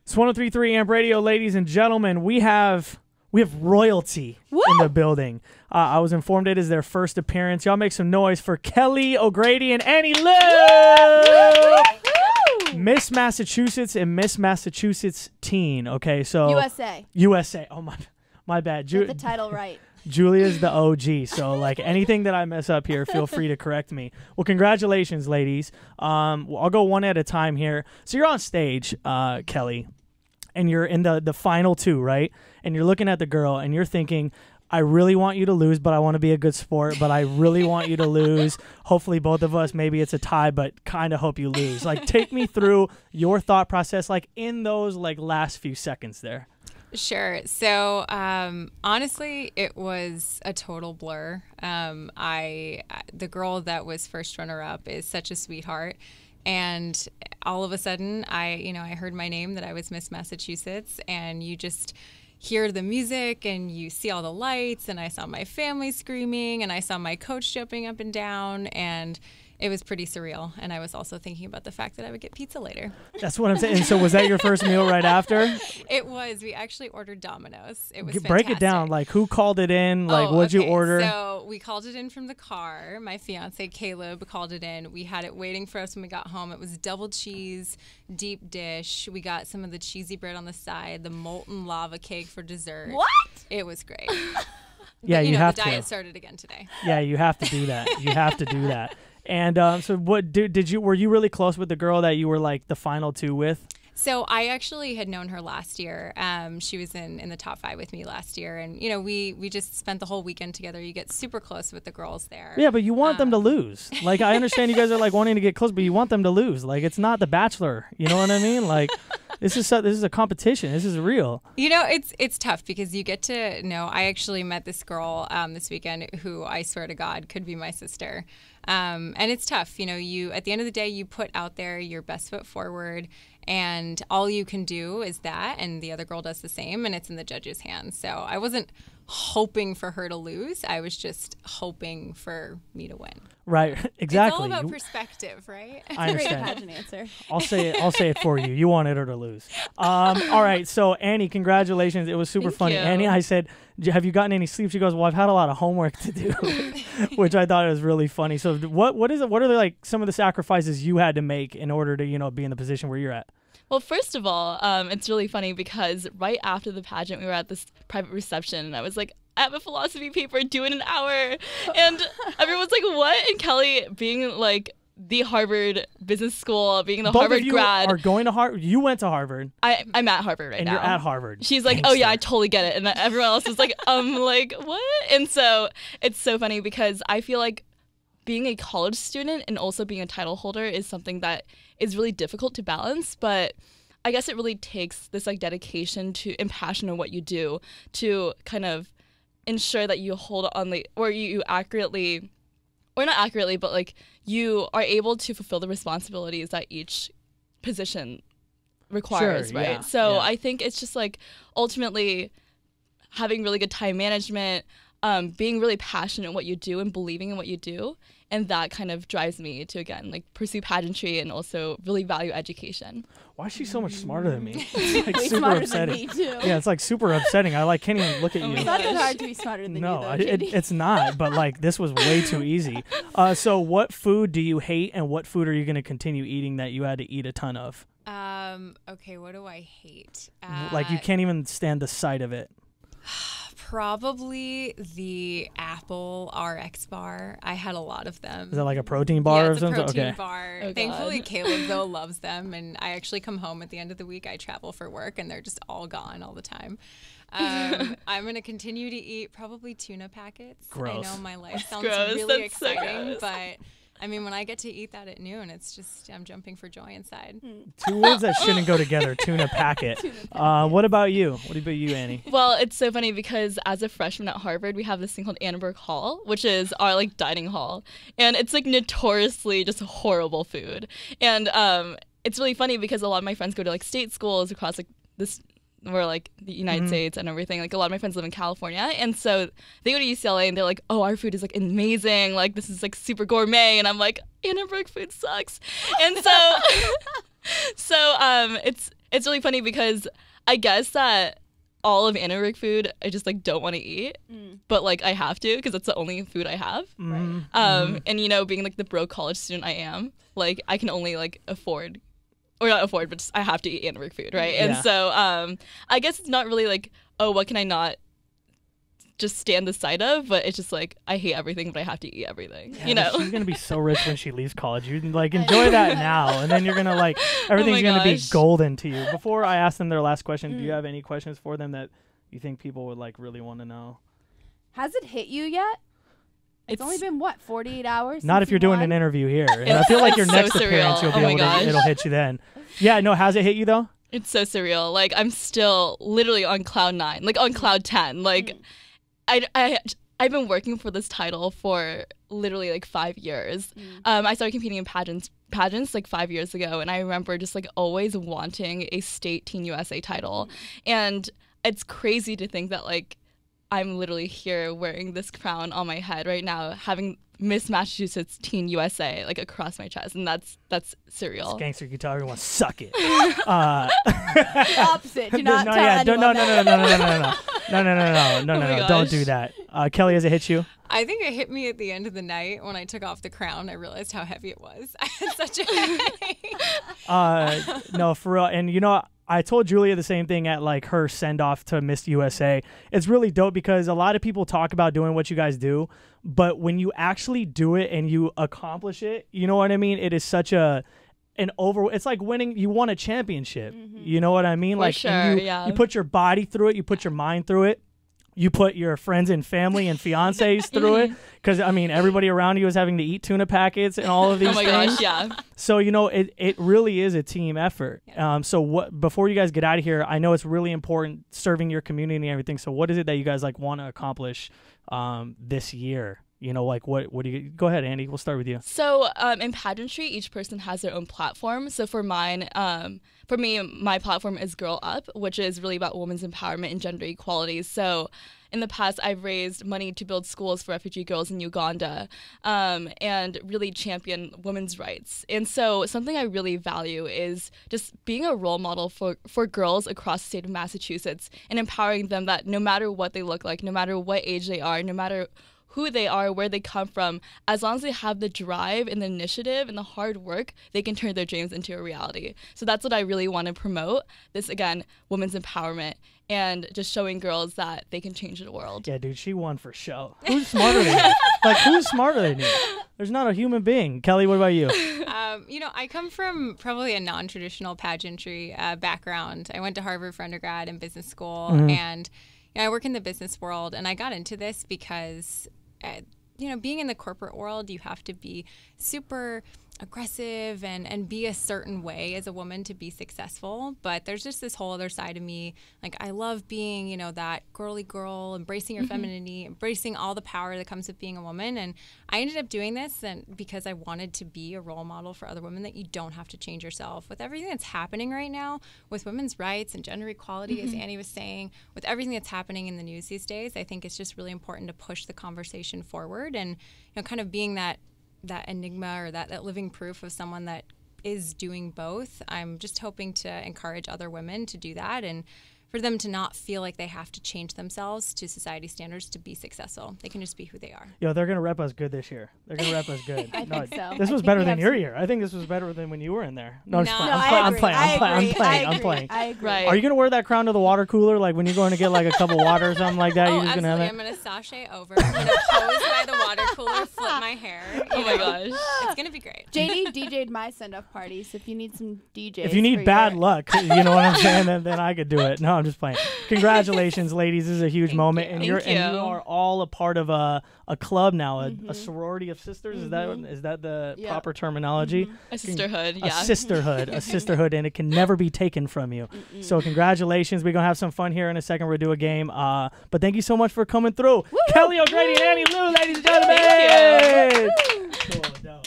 It's 103.3 Amp Radio, ladies and gentlemen. We have royalty in the building. I was informed it is their first appearance. Y'all make some noise for Kelly O'Grady and Annie Lou. Miss Massachusetts and Miss Massachusetts teen. Okay, so USA. Oh my bad. Get the title right. Julia's the OG, so like anything that I mess up here, feel free to correct me. Well, congratulations, ladies. I'll go one at a time here. So you're on stage, Kelly, and you're in the final two, right? And you're looking at the girl, and you're thinking, I really want you to lose, but I want to be a good sport, but I really want you to lose. Hopefully both of us, maybe it's a tie, but kind of hope you lose. Like, take me through your thought process, like in those like last few seconds there. Sure. So honestly, it was a total blur. The girl that was first runner-up is such a sweetheart. And all of a sudden, I heard my name, that I was Miss Massachusetts, and you just hear the music and you see all the lights, and I saw my family screaming, and I saw my coach jumping up and down, and it was pretty surreal. And I was also thinking about the fact that I would get pizza later. That's what I'm saying. So was that your first meal right after? It was. We actually ordered Domino's. It was fantastic. Break it down. Like, who called it in? Like, what'd you order? So we called it in from the car. My fiance, Caleb, called it in. We had it waiting for us when we got home. It was double cheese, deep dish. We got some of the cheesy bread on the side, the molten lava cake for dessert. What? It was great. Yeah, but, you have to. The diet started again today. Yeah, you have to do that. You have to do that. And so what were you really close with the girl that you were like the final two with? So I actually had known her last year. She was in the top 5 with me last year. And, we just spent the whole weekend together. You get super close with the girls there. Yeah, but you want them to lose. Like, I understand you guys are like wanting to get close, but you want them to lose. Like, it's not The Bachelor. You know what I mean? Like, this is a competition. This is real. It's tough because you get to know. I actually met this girl this weekend who I swear to God could be my sister. And it's tough. You at the end of the day, you put out there your best foot forward, and all you can do is that, and the other girl does the same, and it's in the judge's hands. So I wasn't hoping for her to lose. I was just hoping for me to win. Right, exactly. It's all about perspective, right? I understand. Great pageant answer. I'll say it for you. You wanted her to lose. All right, so Annie, congratulations. It was super funny. You. Annie, I said, have you gotten any sleep? She goes, well, I've had a lot of homework to do, which I thought was really funny. So what is it? What are like some of the sacrifices you had to make in order to be in the position where you're at? Well, first of all, it's really funny because right after the pageant, we were at this private reception, and I was like, I have a philosophy paper due in an hour. And everyone's like, what? And Kelly, being like the Harvard Business School, being the Both Harvard of you grad. are going to Harvard. You went to Harvard. I'm at Harvard right and now. And you're at Harvard. She's like, oh yeah, I totally get it. And everyone else is like, like, what? And so it's so funny because I feel like being a college student and also being a title holder is something that is really difficult to balance, but I guess it really takes this like dedication to and passion in what you do to kind of ensure that you hold on or you accurately, or not accurately, but like you are able to fulfill the responsibilities that each position requires, sure, right? Yeah, so yeah. I think it's just like ultimately having really good time management, being really passionate in what you do and believing in what you do. And that kind of drives me to, again, like pursue pageantry and also really value education. Why is she so much smarter than me? It's like Way super smarter upsetting. than me, too. Yeah, it's like super upsetting. I can't even look at you. It's not that hard to be smarter than you, though, it's not. But like this was way too easy. So what food do you hate, and what food are you going to continue eating that you had to eat a ton of? Okay, what do I hate? Like you can't even stand the sight of it. Probably the Apple RX bar. I had a lot of them. Is that like a protein bar yeah, or it's something? a protein okay. bar. Oh, Thankfully, Caleb, though, loves them. And I actually come home at the end of the week. I travel for work, and they're just all gone all the time. I'm going to continue to eat probably tuna packets. Gross. I know my life sounds gross. really That's so exciting, gross. but I mean, when I get to eat that at noon, it's just, I'm jumping for joy inside. Two words that shouldn't go together. Tuna packet. What about you? What about you, Annie? Well, it's so funny because as a freshman at Harvard, we have this thing called Annenberg Hall, which is our like dining hall. And it's like notoriously just horrible food. And it's really funny because a lot of my friends go to like state schools across like this, where like the United States and everything. Like a lot of my friends live in California, and so they go to UCLA and they're like, "Oh, our food is like amazing. Like this is like super gourmet." And I'm like, "Annenberg food sucks." And so, it's it's really funny because I guess that all of anaerobic food I just like don't want to eat, but like I have to because it's the only food I have. And you know, being like the broke college student I am, like I can only like afford, or not afford, but just, I have to eat anaerobic food, right? Yeah. And so I guess it's not really like, oh, what can I not just stand the sight of, but it's just like I hate everything, but I have to eat everything. Yeah, you know, she's gonna be so rich when she leaves college. You like enjoy that now, and then you're gonna like everything's gonna be golden to you. Before I ask them their last question, do you have any questions for them that you think people would like really want to know? Has it hit you yet? It's only been what, 48 hours? Not if you're doing an interview here. And I feel like your next so appearance, you'll be able to, it'll hit you then. Yeah, no, has it hit you though? It's so surreal. Like I'm still literally on cloud 9, like on cloud 10. Like I've been working for this title for literally like 5 years. I started competing in pageants like 5 years ago, and I remember just like always wanting a state Teen USA title. And it's crazy to think that like I'm literally here wearing this crown on my head right now, having Miss Massachusetts Teen USA like across my chest, and that's surreal. This gangster guitar, everyone suck it. The opposite. Do not tell anyone No, don't do that. Kelly, has it hit you? I think it hit me at the end of the night when I took off the crown. I realized how heavy it was. I had such a headache. No, for real. And you know, I told Julia the same thing at like her send off to Miss USA. It's really dope because a lot of people talk about doing what you guys do, but when you actually do it and you accomplish it, you know what I mean? It is such it's like winning, you won a championship. You know what I mean? For like sure, you put your body through it, you put your mind through it. You put your friends and family and fiancés through it, because I mean everybody around you is having to eat tuna packets and all of these things. Gosh, yeah. So you know it really is a team effort. So what before you guys get out of here, I know it's really important serving your community and everything. So what is it that you guys like want to accomplish this year? You know, like what do you go ahead, Andy? We'll start with you. So in pageantry, each person has their own platform. So for mine, for me, my platform is Girl Up, which is really about women's empowerment and gender equality. So in the past, I've raised money to build schools for refugee girls in Uganda and really champion women's rights. And so something I really value is just being a role model for girls across the state of Massachusetts and empowering them that no matter what they look like, no matter what age they are, no matter who they are, where they come from, as long as they have the drive and the initiative and the hard work, they can turn their dreams into a reality. So that's what I really want to promote. This, again, women's empowerment and just showing girls that they can change the world. Yeah, dude, she won for show. Who's smarter than you? Like, who's smarter than you? There's not a human being. Kelly, what about you? You know, I come from probably a non-traditional pageantry background. I went to Harvard for undergrad and business school, and you know, I work in the business world, and I got into this because you know, being in the corporate world, you have to be super aggressive and be a certain way as a woman to be successful. But there's just this whole other side of me. Like, I love being, you know, that girly girl, embracing your femininity, embracing all the power that comes with being a woman. And I ended up doing this because I wanted to be a role model for other women, that you don't have to change yourself. With everything that's happening right now with women's rights and gender equality, as Annie was saying, with everything that's happening in the news these days, I think it's just really important to push the conversation forward and, you know, kind of being that enigma or that living proof of someone that is doing both. I'm just hoping to encourage other women to do that and for them to not feel like they have to change themselves to society standards to be successful. They can just be who they are. Yo, they're going to rep us good this year. They're going to rep us good. I think so. This was better than your year. I think this was better than when you were in there. No, I playing. I agree. Right. Are you going to wear that crown to the water cooler? Like when you're going to get like a cup of water or something like that? Oh, you're just absolutely. Gonna have I'm going to sashay over. I'm going to pose by the water cooler, flip my hair. Oh my gosh. It's going to be great. JD DJ'd my send-off parties. If you need some DJs. If you need bad luck, you know what I'm saying, then I could do it. No, I'm just playing. Congratulations, ladies. This is a huge moment. And you are all a part of a club now, a sorority of sisters. Is that the proper terminology? A sisterhood, yeah. A sisterhood, and it can never be taken from you. So congratulations. We're going to have some fun here in a second. We'll do a game. But thank you so much for coming through. Kelly O'Grady and Annie Lou, ladies and gentlemen. Thank you. Cool, dope.